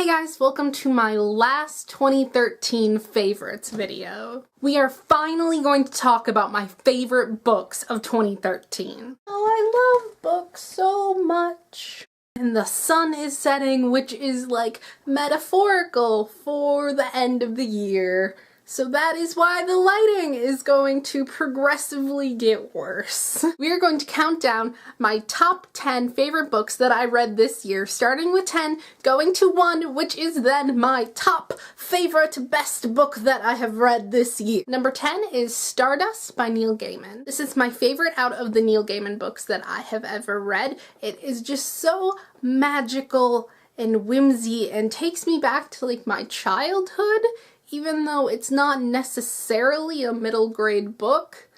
Hey guys, welcome to my last 2013 favorites video. We are finally going to talk about my favorite books of 2013. Oh, I love books so much. And the sun is setting, which is like metaphorical for the end of the year. So that is why the lighting is going to progressively get worse. We are going to count down my top 10 favorite books that I read this year, starting with 10, going to 1, which is then my top favorite best book that I have read this year. Number 10 is Stardust by Neil Gaiman. This is my favorite out of the Neil Gaiman books that I have ever read. It is just so magical and whimsy and takes me back to like my childhood. Even though it's not necessarily a middle grade book,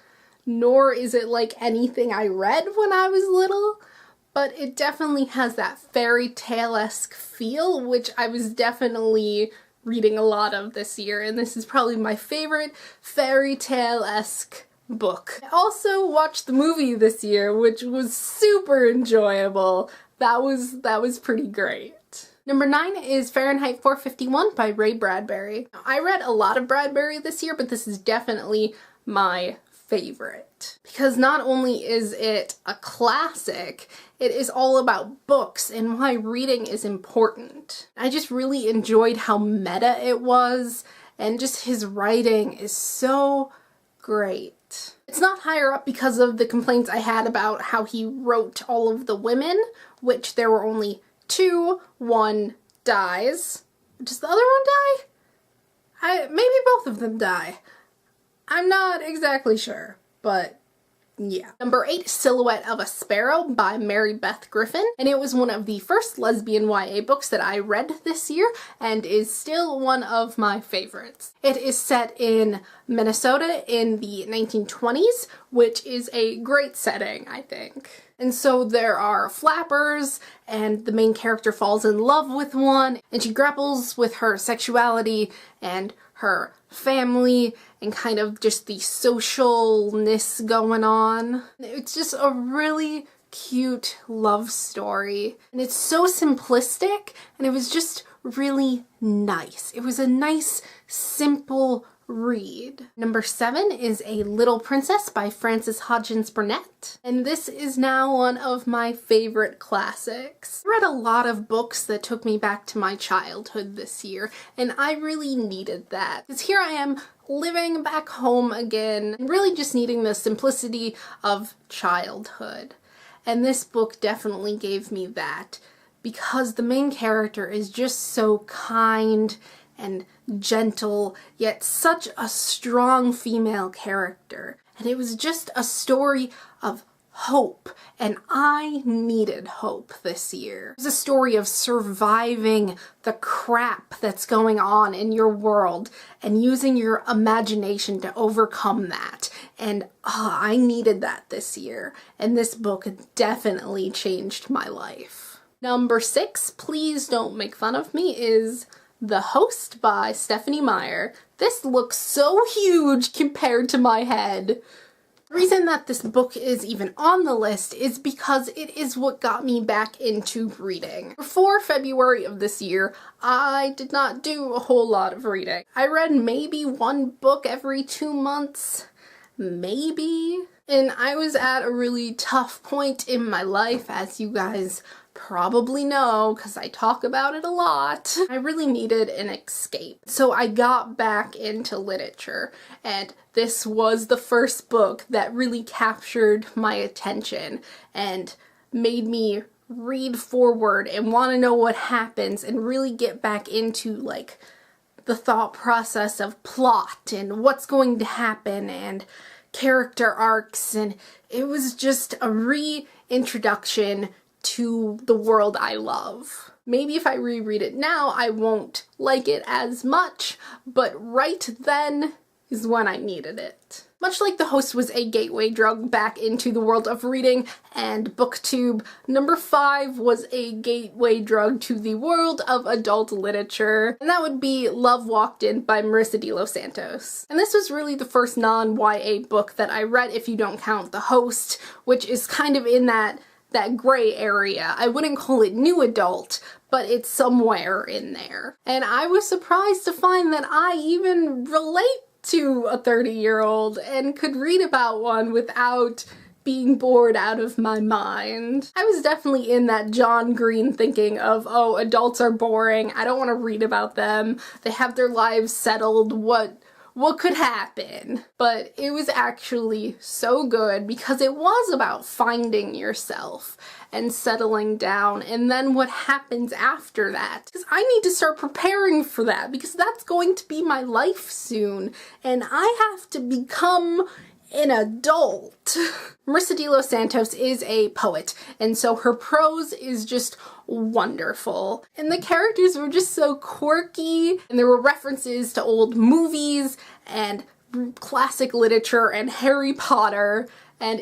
nor is it like anything I read when I was little, but it definitely has that fairy tale-esque feel, which I was definitely reading a lot of this year, and this is probably my favorite fairy tale-esque book. I also watched the movie this year, which was super enjoyable. That was pretty great. Number 9 is Fahrenheit 451 by Ray Bradbury. Now, I read a lot of Bradbury this year, but this is definitely my favorite. Because not only is it a classic, it is all about books and why reading is important. I just really enjoyed how meta it was, and just his writing is so great. It's not higher up because of the complaints I had about how he wrote all of the women, which there were only 2. One dies. Does the other one die? Maybe both of them die. I'm not exactly sure, but yeah. Number 8, Silhouette of a Sparrow by Mary Beth Griffin, and it was one of the first lesbian YA books that I read this year and is still one of my favorites. It is set in Minnesota in the 1920s, which is a great setting, I think. And so there are flappers, and the main character falls in love with one, and she grapples with her sexuality and her family and kind of just the socialness going on. It's just a really cute love story, and it's so simplistic, and it was just really nice. It was a nice, simple read. Number 7 is A Little Princess by Frances Hodgins Burnett, and this is now one of my favorite classics. I read a lot of books that took me back to my childhood this year, and I really needed that. Because here I am living back home again, and really just needing the simplicity of childhood. And this book definitely gave me that, because the main character is just so kind and gentle, yet such a strong female character. And it was just a story of hope, and I needed hope this year. It was a story of surviving the crap that's going on in your world and using your imagination to overcome that. And I needed that this year, and this book definitely changed my life. Number 6, Please Don't Make Fun of Me, is The Host by Stephenie Meyer. This looks so huge compared to my head. The reason that this book is even on the list is because it is what got me back into reading. Before February of this year, I did not do a whole lot of reading. I read maybe 1 book every 2 months, maybe. And I was at a really tough point in my life, as you guys probably know, because I talk about it a lot. I really needed an escape. So I got back into literature, and this was the first book that really captured my attention and made me read forward and want to know what happens and really get back into like the thought process of plot and what's going to happen and character arcs, and it was just a reintroduction to the world I love. Maybe if I reread it now, I won't like it as much, but right then is when I needed it. Much like The Host was a gateway drug back into the world of reading and booktube, number 5 was a gateway drug to the world of adult literature, and that would be Love Walked In by Marissa de Los Santos. And this was really the first non-YA book that I read, if you don't count The Host, which is kind of in that gray area. I wouldn't call it new adult, but it's somewhere in there. And I was surprised to find that I even relate to a 30-year-old and could read about one without being bored out of my mind. I was definitely in that John Green thinking of, oh, adults are boring, I don't want to read about them, they have their lives settled, what could happen? But it was actually so good because it was about finding yourself and settling down, and then what happens after that. Because I need to start preparing for that because that's going to be my life soon, and I have to become an adult. Marissa de Los Santos is a poet, and so her prose is just wonderful. And the characters were just so quirky, and there were references to old movies and classic literature and Harry Potter, and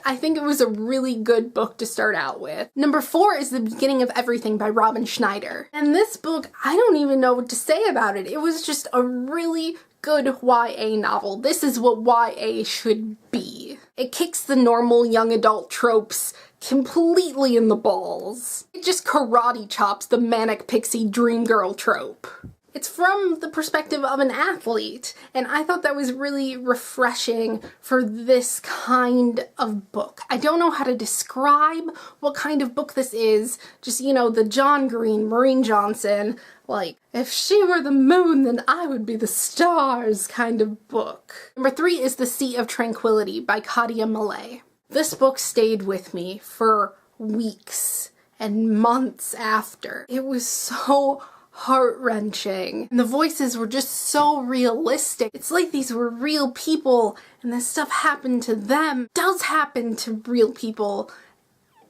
I think it was a really good book to start out with. Number 4 is The Beginning of Everything by Robin Schneider. And this book, I don't even know what to say about it. It was just a really good YA novel. This is what YA should be. It kicks the normal young adult tropes completely in the balls. It just karate chops the manic pixie dream girl trope. It's from the perspective of an athlete, and I thought that was really refreshing for this kind of book. I don't know how to describe what kind of book this is, just, you know, the John Green, Maureen Johnson, like, if she were the moon, then I would be the stars kind of book. Number 3 is The Sea of Tranquility by Katia Malay. This book stayed with me for weeks and months after. It was so heart-wrenching. And the voices were just so realistic. It's like these were real people and this stuff happened to them. It does happen to real people.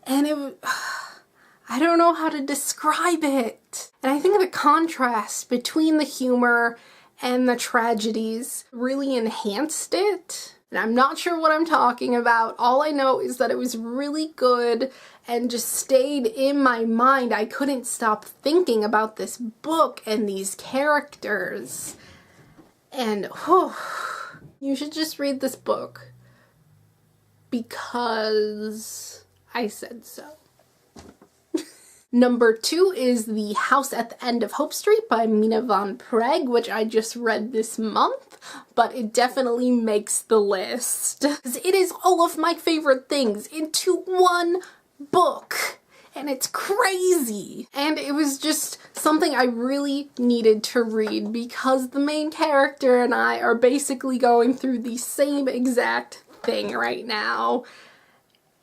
And I don't know how to describe it. And I think the contrast between the humor and the tragedies really enhanced it. And I'm not sure what I'm talking about. All I know is that it was really good and just stayed in my mind. I couldn't stop thinking about this book and these characters. And you should just read this book because I said so. Number 2 is The House at the End of Hope Street by Mina von Prague, which I just read this month, but it definitely makes the list. Because it is all of my favorite things into one book, and it's crazy. And it was just something I really needed to read because the main character and I are basically going through the same exact thing right now,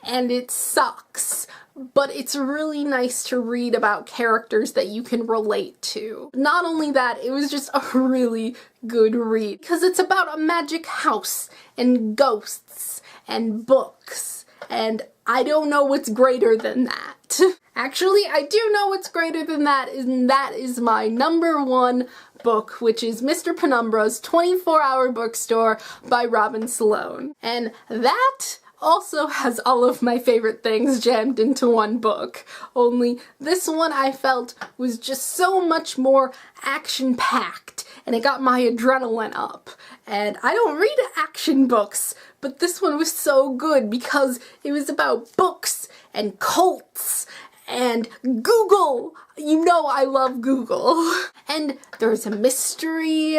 and it sucks. But it's really nice to read about characters that you can relate to. Not only that, it was just a really good read because it's about a magic house and ghosts and books, and I don't know what's greater than that. Actually, I do know what's greater than that, and that is my number 1 book, which is Mr. Penumbra's 24-Hour Bookstore by Robin Sloan. And that also has all of my favorite things jammed into one book, only this one I felt was just so much more action-packed, and it got my adrenaline up. And I don't read action books, but this one was so good because it was about books and cults and Google. You know I love Google. And there's a mystery,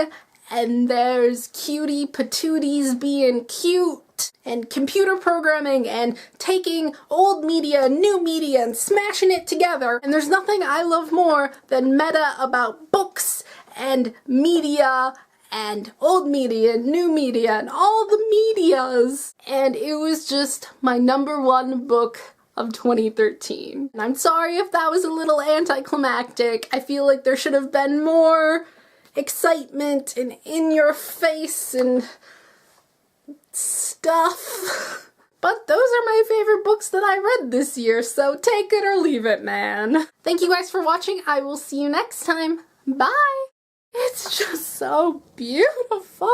and there's cutie patooties being cute, and computer programming, and taking old media, new media, and smashing it together. And there's nothing I love more than meta about books and media and old media, new media, and all the medias. And it was just my number 1 book of 2013. And I'm sorry if that was a little anticlimactic. I feel like there should have been more excitement and in your face and stuff. But those are my favorite books that I read this year, so take it or leave it, man. Thank you guys for watching. I will see you next time. Bye! It's just so beautiful.